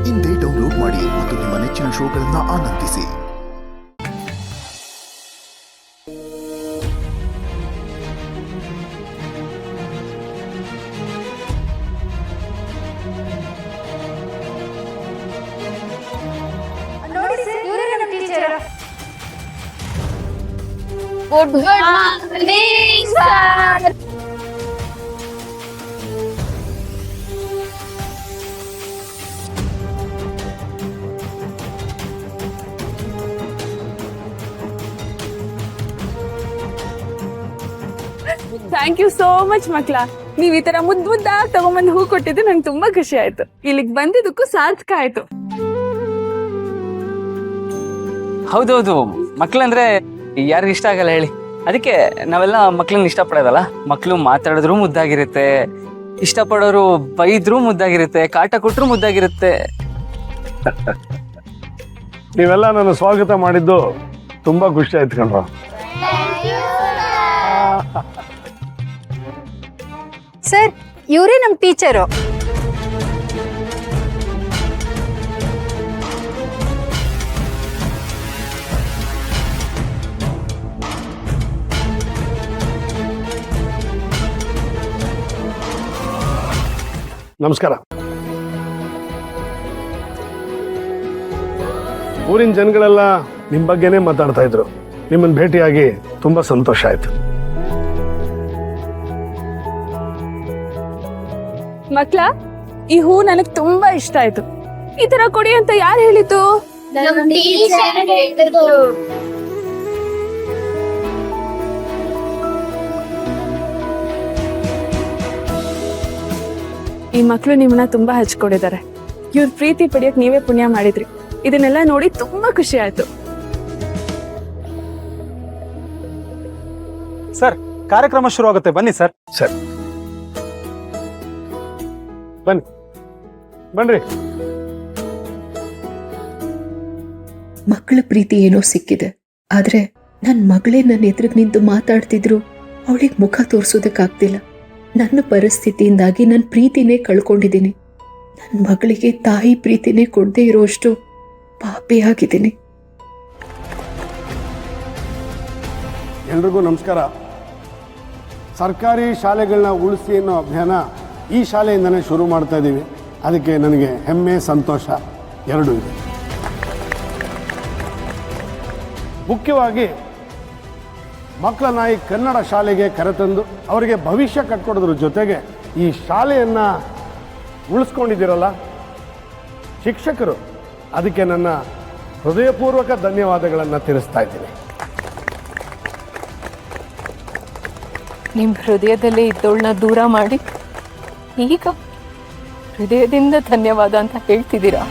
ಇಂದೇ ಡೌನ್ಲೋಡ್ ಮಾಡಿ ಮತ್ತು ನಿಮ್ಮ ನೆಚ್ಚಿನ ಶೋಗಳನ್ನು ಆನಂದಿಸಿ. Good morning, sir. Thank you so much ಮಕ್ಳ. ನೀವ್ ಈ ತರ ಮುದ್ದಾಗಿ ತಗೊಂಬಂದು ಹೂ ಕೊಟ್ಟಿದ್ದು ನಂಗೆ ತುಂಬಾ ಖುಷಿ ಆಯ್ತು. ಇಲ್ಲಿಗೆ ಬಂದಿದ್ದಕ್ಕೂ ಸಾರ್ಥಕ ಆಯ್ತು. ಹೌದೌದು, ಮಕ್ಳಂದ್ರೆ ಯಾರಿಗ ಇಷ್ಟ ಆಗಲ್ಲ ಹೇಳಿ. ಅದಕ್ಕೆ ನಾವೆಲ್ಲ ಮಕ್ಳನ್ನ ಇಷ್ಟಪಡೋದಲ್ಲ. ಮಕ್ಳು ಮಾತಾಡಿದ್ರು ಮುದ್ದಾಗಿರುತ್ತೆ, ಇಷ್ಟಪಡೋರು ಬೈದ್ರು ಮುದ್ದಾಗಿರುತ್ತೆ, ಕಾಟ ಕೊಟ್ರು ಮುದ್ದಾಗಿರುತ್ತೆ. ನೀವೆಲ್ಲ ನನ್ನ ಸ್ವಾಗತ ಮಾಡಿದ್ದು ತುಂಬಾ ಖುಷಿ ಆಯ್ತು ಕಣ್ರ. ಸರ್, ಇವರೇ ನಮ್ಮ ಟೀಚರು. ನಮಸ್ಕಾರ. ಊರಿನ ಜನಗಳೆಲ್ಲ ನಿಮ್ಮ ಬಗ್ಗೆನೇ ಮಾತಾಡ್ತಾ ಇದ್ರು. ನಿಮ್ಮನ್ನ ಭೇಟಿಯಾಗಿ ತುಂಬಾ ಸಂತೋಷ ಆಯ್ತು. ಮಕ್ಳ, ಈ ಹೂ ನನಗ್ ತುಂಬಾ ಇಷ್ಟ ಆಯ್ತು. ಈ ತರ ಕೊಡಿ ಅಂತ ಯಾರು ಹೇಳಿದ್ದು? ಈ ಮಕ್ಳು ನಿಮ್ಮನ್ನ ತುಂಬಾ ಹಚ್ಕೊಂಡಿದ್ದಾರೆ. ಇವ್ರ ಪ್ರೀತಿ ಪಡೆಯಕ್ ನೀವೇ ಪುಣ್ಯ ಮಾಡಿದ್ರಿ. ಇದನ್ನೆಲ್ಲ ನೋಡಿ ತುಂಬಾ ಖುಷಿ ಆಯ್ತು. ಸರ್, ಕಾರ್ಯಕ್ರಮ ಶುರು ಆಗುತ್ತೆ, ಬನ್ನಿ ಸರ್. ಸರಿ, ಬನ್ನಿ ಬನ್ರಿ. ಮಕ್ಕಳ ಪ್ರೀತಿ ಏನೋ ಸಿಕ್ಕಿದೆ, ಆದ್ರೆ ನನ್ನ ಮಗಳೇ ನನ್ನ ಎದುರಿಗೆ ನಿಂತು ಮಾತಾಡ್ತಿದ್ರು ಅವಳಿಗೆ ಮುಖ ತೋರ್ಸೋದಕ್ಕಾಗ್ತಿಲ್ಲ. ನನ್ನ ಪರಿಸ್ಥಿತಿಯಿಂದಾಗಿ ನನ್ನ ಪ್ರೀತಿನೇ ಕಳ್ಕೊಂಡಿದ್ದೀನಿ. ನನ್ನ ಮಗಳಿಗೆ ತಾಯಿ ಪ್ರೀತಿನೇ ಕೊಡದೇ ಇರೋಷ್ಟು ಪಾಪಿಯಾಗಿದ್ದೀನಿ. ಎಲ್ರಿಗೂ ನಮಸ್ಕಾರ. ಸರ್ಕಾರಿ ಶಾಲೆಗಳನ್ನ ಉಳಿಸಿ ಅನ್ನೋ ಅಭಿಯಾನ ಈ ಶಾಲೆಯಿಂದನೇ ಶುರು ಮಾಡ್ತಾ ಇದ್ದೀವಿ. ಅದಕ್ಕೆ ನನಗೆ ಹೆಮ್ಮೆ, ಸಂತೋಷ ಎರಡೂ ಇದೆ. ಮುಖ್ಯವಾಗಿ ಮಕ್ಕಳನ್ನ ಈ ಕನ್ನಡ ಶಾಲೆಗೆ ಕರೆತಂದು ಅವರಿಗೆ ಭವಿಷ್ಯ ಕಟ್ಕೊಡೋದ್ರ ಜೊತೆಗೆ ಈ ಶಾಲೆಯನ್ನು ಉಳಿಸ್ಕೊಂಡಿದ್ದೀರಲ್ಲ ಶಿಕ್ಷಕರು, ಅದಕ್ಕೆ ನನ್ನ ಹೃದಯಪೂರ್ವಕ ಧನ್ಯವಾದಗಳನ್ನು ತಿಳಿಸ್ತಾ ಇದ್ದೀನಿ. ನಿಮ್ಮ ಹೃದಯದಲ್ಲೇ ಇದ್ದವಳನ್ನ ದೂರ ಮಾಡಿ ಈಗ ಹೃದಯದಿಂದ ಧನ್ಯವಾದ ಅಂತ ಹೇಳ್ತಿದ್ದೀರಾ?